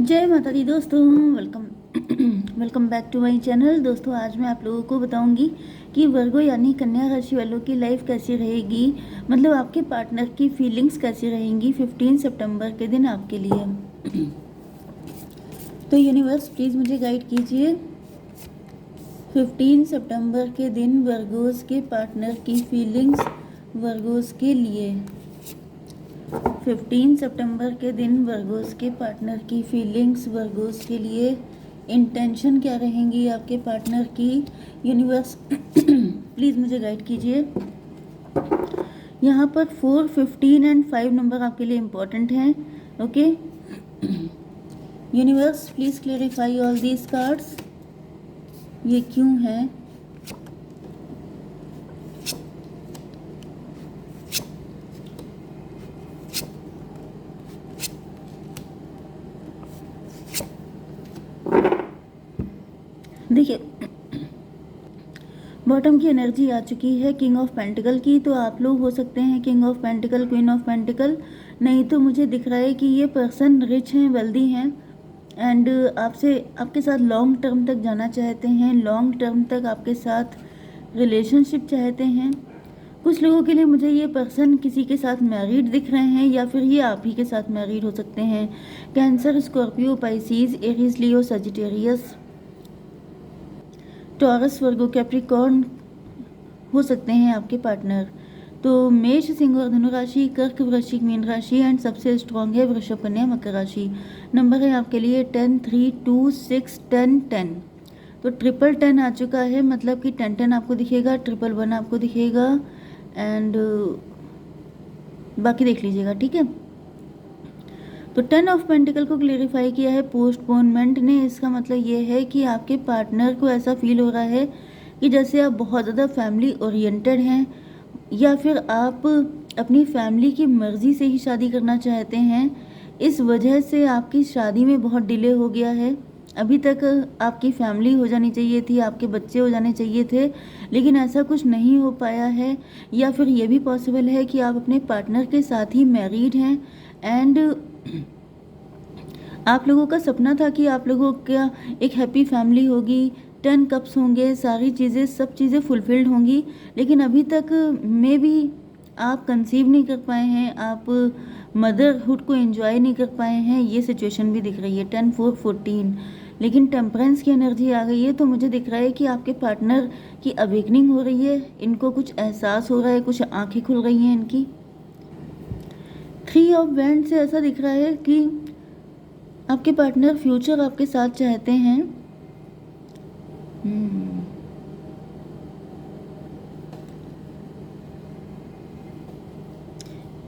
जय माता दी दोस्तों। Welcome welcome back to my channel. दोस्तों आज मैं आप लोगों को बताऊंगी कि वर्गो यानी कन्या राशि वालों की लाइफ कैसी रहेगी, मतलब आपके पार्टनर की फीलिंग्स कैसी रहेंगी 15 सितंबर के दिन आपके लिए। तो यूनिवर्स प्लीज़ मुझे गाइड कीजिए 15 सितंबर के दिन वर्गोस के पार्टनर की फीलिंग्स वर्गोस के लिए। 15 सितंबर के दिन वर्गोस के पार्टनर की फीलिंग्स वर्गोस के लिए इंटेंशन क्या रहेंगी आपके पार्टनर की। यूनिवर्स प्लीज़ मुझे गाइड कीजिए। यहाँ पर 4, 15 एंड 5 नंबर आपके लिए इम्पोर्टेंट हैं। Okay universe please clarify all these cards. ये क्यों है? देखिए बॉटम की एनर्जी आ चुकी है किंग ऑफ पेंटिकल की, तो आप लोग हो सकते हैं king of pentacle, queen of pentacle. नहीं तो मुझे दिख रहा है कि ये पर्सन रिच हैं, वेल्दी हैं एंड आपसे आपके साथ लॉन्ग टर्म तक जाना चाहते हैं, लॉन्ग टर्म तक आपके साथ रिलेशनशिप चाहते हैं। कुछ लोगों के लिए मुझे ये पर्सन किसी के साथ मैरिड दिख रहे हैं या फिर ये आप ही के साथ मैरिड हो सकते हैं। कैंसर, स्कॉर्पियो, पाइसीज, एरीज, लियो, सजिटेरियस, टॉरस, वर्गो, कैप्रिकॉर्न हो सकते हैं आपके पार्टनर। तो मेष, सिंह और धनु राशि, कर्क, वृश्चिक, मीन राशि एंड सबसे स्ट्रॉन्ग है वृषभ, कन्या, मकर राशि। नंबर है आपके लिए 10, 3, 2, 6, 10, 10। तो 10 आ चुका है, मतलब कि 10 आपको दिखेगा, 111 आपको दिखेगा एंड बाकी देख लीजिएगा, ठीक है। तो 10 ऑफ पेंटिकल को क्लेरिफाई किया है पोस्टपोनमेंट ने। इसका मतलब ये है कि आपके पार्टनर को ऐसा फील हो रहा है कि जैसे आप बहुत ज़्यादा फैमिली ओरिएंटेड हैं या फिर आप अपनी फैमिली की मर्ज़ी से ही शादी करना चाहते हैं। इस वजह से आपकी शादी में बहुत डिले हो गया है। अभी तक आपकी फैमिली हो जानी चाहिए थी, आपके बच्चे हो जाने चाहिए थे, लेकिन ऐसा कुछ नहीं हो पाया है। या फिर ये भी पॉसिबल है कि आप अपने पार्टनर के साथ ही मैरिड हैं एंड आप लोगों का सपना था कि आप लोगों का एक हैप्पी फैमिली होगी, 10 कप्स होंगे, सारी चीज़ें सब चीज़ें फुलफिल्ड होंगी, लेकिन अभी तक मे बी आप कंसीव नहीं कर पाए हैं, आप मदरहुड को एंजॉय नहीं कर पाए हैं। ये सिचुएशन भी दिख रही है 10, 4, 14। लेकिन टेम्परेंस की एनर्जी आ गई है, तो मुझे दिख रहा है कि आपके पार्टनर की अवेकनिंग हो रही है, इनको कुछ एहसास हो रहा है, कुछ आंखें खुल रही हैं इनकी। 3 ऑफ वैंड से ऐसा दिख रहा है कि आपके पार्टनर फ्यूचर आपके साथ चाहते हैं।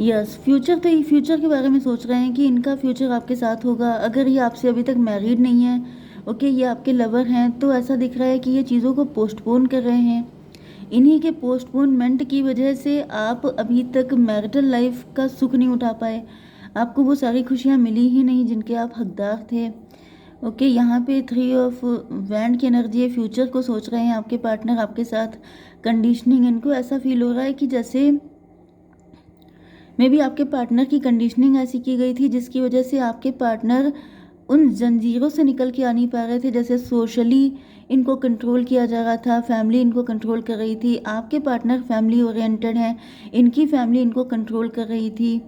यस, फ्यूचर तो ये फ्यूचर के बारे में सोच रहे हैं कि इनका फ्यूचर आपके साथ होगा। अगर ये आपसे अभी तक मैरिड नहीं है, ओके, ये आपके लवर हैं, तो ऐसा दिख रहा है कि ये चीज़ों को पोस्टपोन कर रहे हैं। इन्हीं के पोस्टपोनमेंट की वजह से आप अभी तक मैरिटल लाइफ का सुख नहीं उठा पाए, आपको वो सारी खुशियाँ मिली ही नहीं जिनके आप हकदार थे। ओके यहाँ पे 3 ऑफ वैंड की एनर्जी है, फ्यूचर को सोच रहे हैं आपके पार्टनर आपके साथ। कंडीशनिंग, इनको ऐसा फील हो रहा है कि जैसे मे बी आपके पार्टनर की कंडीशनिंग ऐसी की गई थी जिसकी वजह से आपके पार्टनर उन जंजीरों से निकल के आ नहीं पा रहे थे। जैसे सोशली इनको कंट्रोल किया जा रहा था, फैमिली इनको कंट्रोल कर रही थी। आपके पार्टनर फैमिली ओरिएंटेड हैं, इनकी फैमिली इनको कंट्रोल कर रही थी,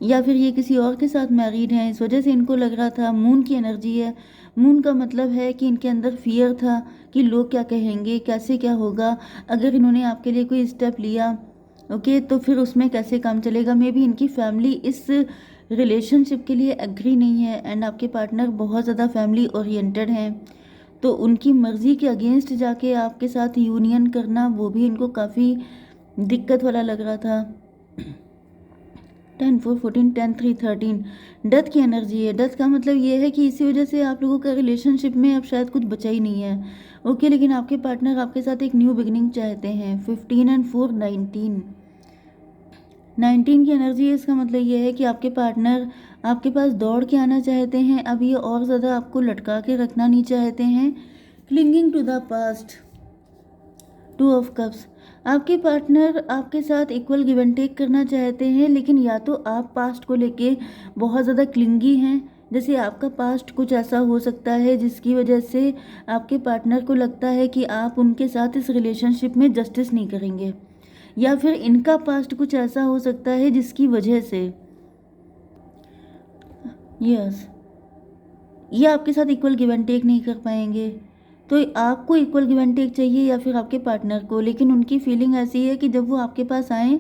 या फिर ये किसी और के साथ मैरिड हैं, इस वजह से इनको लग रहा था। मून की एनर्जी है, मून का मतलब है कि इनके अंदर फियर था कि लोग क्या कहेंगे, कैसे क्या होगा, अगर इन्होंने आपके लिए कोई स्टेप लिया ओके तो फिर उसमें कैसे काम चलेगा। मे बी इनकी फैमिली इस रिलेशनशिप के लिए एग्री नहीं है एंड आपके पार्टनर बहुत ज़्यादा फैमिली ओरिएंटेड हैं, तो उनकी मर्ज़ी के अगेंस्ट जाके आपके साथ यूनियन करना वो भी इनको काफ़ी दिक्कत वाला लग रहा था। 10, 4, 14, 10, 3, 13 डेथ की एनर्जी है। डेथ का मतलब ये है कि इसी वजह से आप लोगों का रिलेशनशिप में अब शायद कुछ बचा ही नहीं है। ओके लेकिन आपके पार्टनर आपके साथ एक न्यू बिगिनिंग चाहते हैं। 15 एंड 4, 19 19 की एनर्जी है। इसका मतलब ये है कि आपके पार्टनर आपके पास दौड़ के आना चाहते हैं, अब ये और ज़्यादा आपको लटका के रखना नहीं चाहते हैं। Clinging to the past, 2 of cups, आपके पार्टनर आपके साथ इक्वल गिव एंड टेक करना चाहते हैं, लेकिन या तो आप पास्ट को लेके बहुत ज़्यादा क्लिंगी हैं जैसे आपका पास्ट कुछ ऐसा हो सकता है जिसकी वजह से आपके पार्टनर को लगता है कि आप उनके साथ इस रिलेशनशिप में जस्टिस नहीं करेंगे, या फिर इनका पास्ट कुछ ऐसा हो सकता है जिसकी वजह से यस ये आपके साथ इक्वल गिव एंड टेक नहीं कर पाएंगे। तो आपको इक्वल गिव एंड टेक चाहिए या फिर आपके पार्टनर को, लेकिन उनकी फीलिंग ऐसी है कि जब वो आपके पास आएँ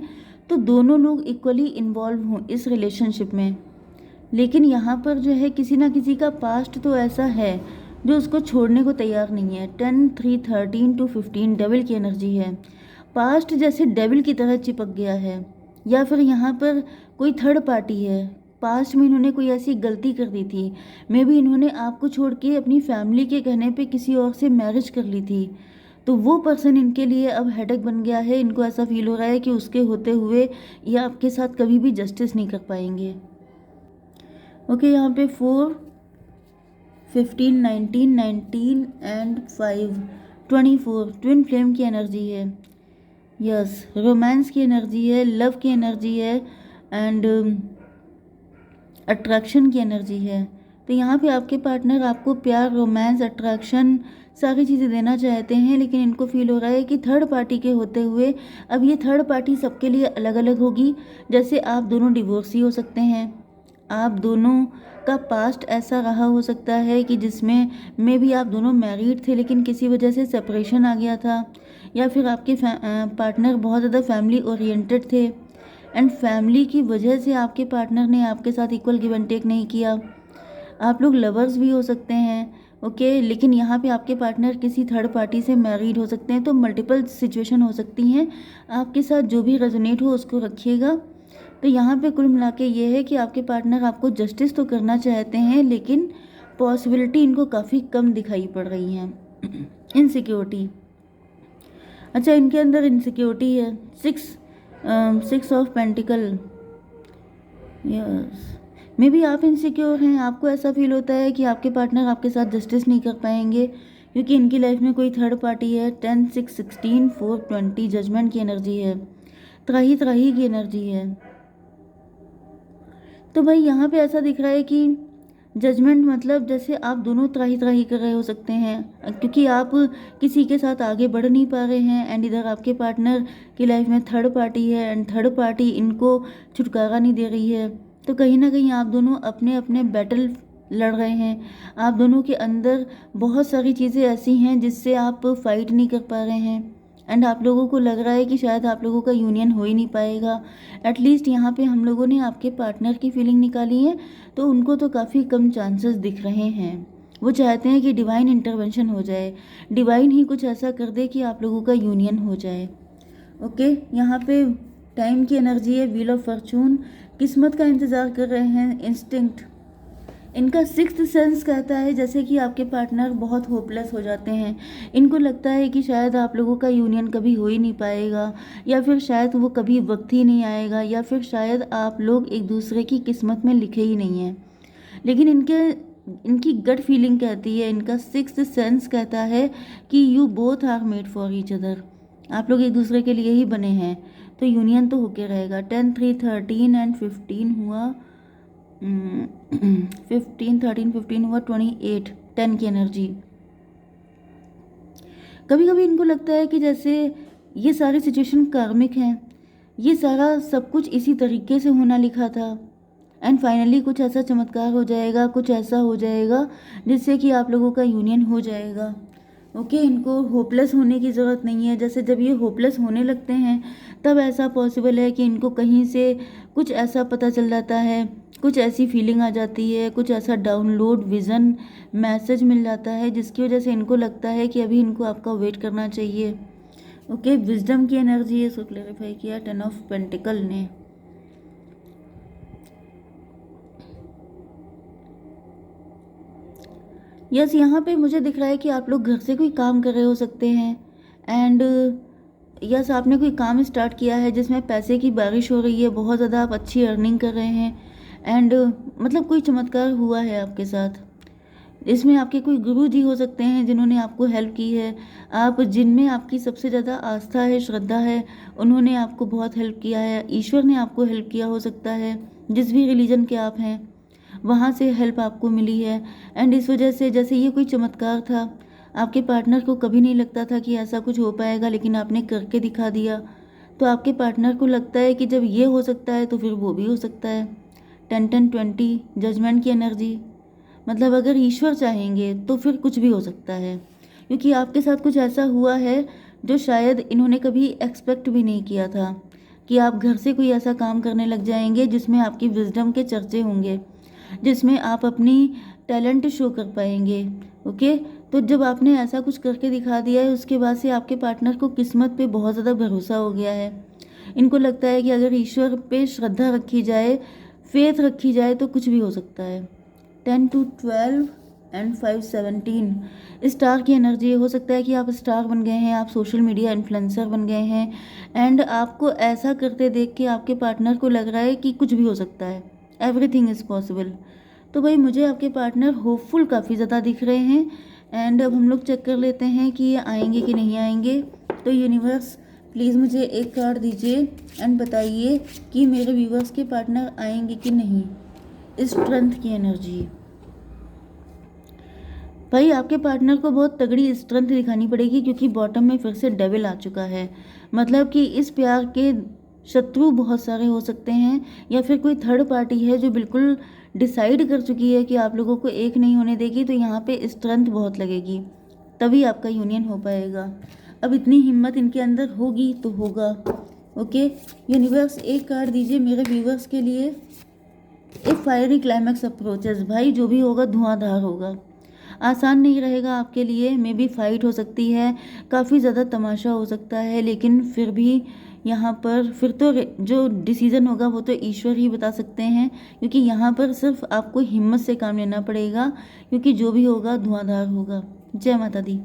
तो दोनों लोग इक्वली इन्वॉल्व हों इस रिलेशनशिप में। लेकिन यहाँ पर जो है किसी ना किसी का पास्ट तो ऐसा है जो उसको छोड़ने को तैयार नहीं है। 10 3 13 to 15 डेविल की एनर्जी है। पास्ट जैसे डेविल की तरह चिपक गया है, या फिर यहाँ पर कोई थर्ड पार्टी है। पास्ट में इन्होंने कोई ऐसी गलती कर दी थी, मे बी इन्होंने आपको छोड़ के अपनी फैमिली के कहने पे किसी और से मैरिज कर ली थी, तो वो पर्सन इनके लिए अब हेडेक बन गया है। इनको ऐसा फील हो रहा है कि उसके होते हुए ये आपके साथ कभी भी जस्टिस नहीं कर पाएंगे। ओके, यहाँ पे 4 15 19 19 एंड 5 24 ट्विन फ्लेम की एनर्जी है। यस, रोमांस की एनर्जी है, लव की एनर्जी है एंड अट्रैक्शन की एनर्जी है। तो यहाँ पे आपके पार्टनर आपको प्यार, रोमांस, अट्रैक्शन सारी चीज़ें देना चाहते हैं, लेकिन इनको फील हो रहा है कि थर्ड पार्टी के होते हुए अब ये थर्ड पार्टी सबके लिए अलग अलग होगी। जैसे आप दोनों डिवोर्सी हो सकते हैं, आप दोनों का पास्ट ऐसा रहा हो सकता है कि जिसमें मे भी आप दोनों मैरिड थे लेकिन किसी वजह से सेपरेशन आ गया था, या फिर आपके पार्टनर बहुत ज़्यादा फैमिली ओरिएंटेड थे एंड फैमिली की वजह से आपके पार्टनर ने आपके साथ इक्वल गिव एंड टेक नहीं किया। आप लोग लवर्स भी हो सकते हैं, ओके, लेकिन यहाँ पे आपके पार्टनर किसी थर्ड पार्टी से मैरिड हो सकते हैं। तो मल्टीपल सिचुएशन हो सकती हैं, आपके साथ जो भी रेजोनेट हो उसको रखिएगा। तो यहाँ पे कुल मिला के ये है कि आपके पार्टनर आपको जस्टिस तो करना चाहते हैं, लेकिन पॉसिबिलिटी इनको काफ़ी कम दिखाई पड़ रही हैं। इनसिक्योरिटी, अच्छा इनके अंदर इनसिक्योरिटी है। 6 of pentacle, yes, may be आप इनसिक्योर हैं। आपको ऐसा फील होता है कि आपके पार्टनर आपके साथ जस्टिस नहीं कर पाएंगे क्योंकि इनकी लाइफ में कोई थर्ड पार्टी है। 10 6 16 4 20 जजमेंट की एनर्जी है, त्राही त्राही की एनर्जी है। तो भाई यहाँ पे ऐसा दिख रहा है कि जजमेंट मतलब जैसे आप दोनों त्राही त्राही कर रहे हो सकते हैं क्योंकि आप किसी के साथ आगे बढ़ नहीं पा रहे हैं एंड इधर आपके पार्टनर की लाइफ में थर्ड पार्टी है एंड थर्ड पार्टी इनको छुटकारा नहीं दे रही है। तो कहीं ना कहीं आप दोनों अपने अपने बैटल लड़ रहे हैं। आप दोनों के अंदर बहुत सारी चीज़ें ऐसी हैं जिससे आप फाइट नहीं कर पा रहे हैं एंड आप लोगों को लग रहा है कि शायद आप लोगों का यूनियन हो ही नहीं पाएगा। एटलीस्ट यहाँ पे हम लोगों ने आपके पार्टनर की फीलिंग निकाली है तो उनको तो काफ़ी कम चांसेस दिख रहे हैं। वो चाहते हैं कि डिवाइन इंटरवेंशन हो जाए, डिवाइन ही कुछ ऐसा कर दे कि आप लोगों का यूनियन हो जाए। ओके, यहाँ पे टाइम की एनर्जी है, व्हील ऑफ फॉर्चून, किस्मत का इंतज़ार कर रहे हैं, इंस्टिंक्ट। इनका सिक्स्थ सेंस कहता है जैसे कि आपके पार्टनर बहुत होपलेस हो जाते हैं। इनको लगता है कि शायद आप लोगों का यूनियन कभी हो ही नहीं पाएगा, या फिर शायद वो कभी वक्त ही नहीं आएगा, या फिर शायद आप लोग एक दूसरे की किस्मत में लिखे ही नहीं हैं। लेकिन इनकी गट फीलिंग कहती है, इनका सिक्स्थ सेंस कहता है कि you both are made for each other. आप लोग एक दूसरे के लिए ही बने हैं, तो यूनियन तो होके रहेगा। 10 3 13 एंड 15 हुआ 15 13 15 हुआ 28, 10 की एनर्जी। कभी कभी इनको लगता है कि जैसे ये सारी सिचुएशन कार्मिक हैं, ये सारा सब कुछ इसी तरीके से होना लिखा था एंड फाइनली कुछ ऐसा चमत्कार हो जाएगा, कुछ ऐसा हो जाएगा जिससे कि आप लोगों का यूनियन हो जाएगा। ओके, इनको होपलेस होने की ज़रूरत नहीं है। जैसे जब ये होपलेस होने लगते हैं तब ऐसा पॉसिबल है कि इनको कहीं से कुछ ऐसा पता चल जाता है, कुछ ऐसी फीलिंग आ जाती है, कुछ ऐसा डाउनलोड विज़न मैसेज मिल जाता है जिसकी वजह से इनको लगता है कि अभी इनको आपका वेट करना चाहिए। ओके, विजडम की एनर्जी है, इसको क्लैरिफाई किया 10 ऑफ पेंटिकल ने। यस, यहाँ पे मुझे दिख रहा है कि आप लोग घर से कोई काम कर रहे हो सकते हैं एंड यस आपने कोई काम स्टार्ट किया है जिसमें पैसे की बारिश हो रही है, बहुत ज़्यादा आप अच्छी अर्निंग कर रहे हैं एंड मतलब कोई चमत्कार हुआ है आपके साथ। इसमें आपके कोई गुरु जी हो सकते हैं जिन्होंने आपको हेल्प की है, आप जिनमें आपकी सबसे ज़्यादा आस्था है, श्रद्धा है, उन्होंने आपको बहुत हेल्प किया है। ईश्वर ने आपको हेल्प किया हो सकता है, जिस भी रिलीजन के आप हैं। वहाँ से हेल्प आपको मिली है। एंड इस वजह से जैसे ये कोई चमत्कार था, आपके पार्टनर को कभी नहीं लगता था कि ऐसा कुछ हो पाएगा, लेकिन आपने करके दिखा दिया। तो आपके पार्टनर को लगता है कि जब ये हो सकता है तो फिर वो भी हो सकता है। 10-10-20 जजमेंट की एनर्जी, मतलब अगर ईश्वर चाहेंगे तो फिर कुछ भी हो सकता है, क्योंकि आपके साथ कुछ ऐसा हुआ है जो शायद इन्होंने कभी एक्सपेक्ट भी नहीं किया था कि आप घर से कोई ऐसा काम करने लग जाएंगे जिसमें आपकी विजडम के चर्चे होंगे, जिसमें आप अपनी टैलेंट शो कर पाएंगे। ओके, तो जब आपने ऐसा कुछ करके दिखा दिया है, उसके बाद से आपके पार्टनर को किस्मत पे बहुत ज़्यादा भरोसा हो गया है। इनको लगता है कि अगर ईश्वर पे श्रद्धा रखी जाए, फेथ रखी जाए, तो कुछ भी हो सकता है। 10-12 एंड 5-17 स्टार की एनर्जी। हो सकता है कि आप स्टार बन गए हैं, आप सोशल मीडिया इन्फ्लुएंसर बन गए हैं, एंड आपको ऐसा करते देख के आपके पार्टनर को लग रहा है कि कुछ भी हो सकता है, एवरीथिंग इज़ पॉसिबल। तो भाई मुझे आपके पार्टनर होपफुल काफ़ी ज़्यादा दिख रहे हैं। एंड अब हम लोग चेक कर लेते हैं कि ये आएंगे कि नहीं आएंगे। तो यूनिवर्स प्लीज़ मुझे एक कार्ड दीजिए एंड बताइए कि मेरे व्यूवर्स के पार्टनर आएंगे कि नहीं। स्ट्रेंथ की एनर्जी। भाई आपके पार्टनर को बहुत तगड़ी स्ट्रेंथ दिखानी पड़ेगी, क्योंकि बॉटम में फिर से डेविल आ चुका है। मतलब कि इस प्यार के शत्रु बहुत सारे हो सकते हैं, या फिर कोई थर्ड पार्टी है जो बिल्कुल डिसाइड कर चुकी है कि आप लोगों को एक नहीं होने देगी। तो यहाँ पे स्ट्रेंथ बहुत लगेगी, तभी आपका यूनियन हो पाएगा। अब इतनी हिम्मत इनके अंदर होगी तो होगा। ओके यूनिवर्स, एक कार्ड दीजिए मेरे व्यूवर्स के लिए। एक फायरी क्लाइमैक्स अप्रोचेस। भाई जो भी होगा धुआंधार होगा, आसान नहीं रहेगा आपके लिए। मे बी फाइट हो सकती है, काफ़ी ज़्यादा तमाशा हो सकता है, लेकिन फिर भी यहाँ पर फिर तो जो डिसीज़न होगा वो तो ईश्वर ही बता सकते हैं, क्योंकि यहाँ पर सिर्फ आपको हिम्मत से काम लेना पड़ेगा, क्योंकि जो भी होगा धुआंधार होगा। जय माता दी।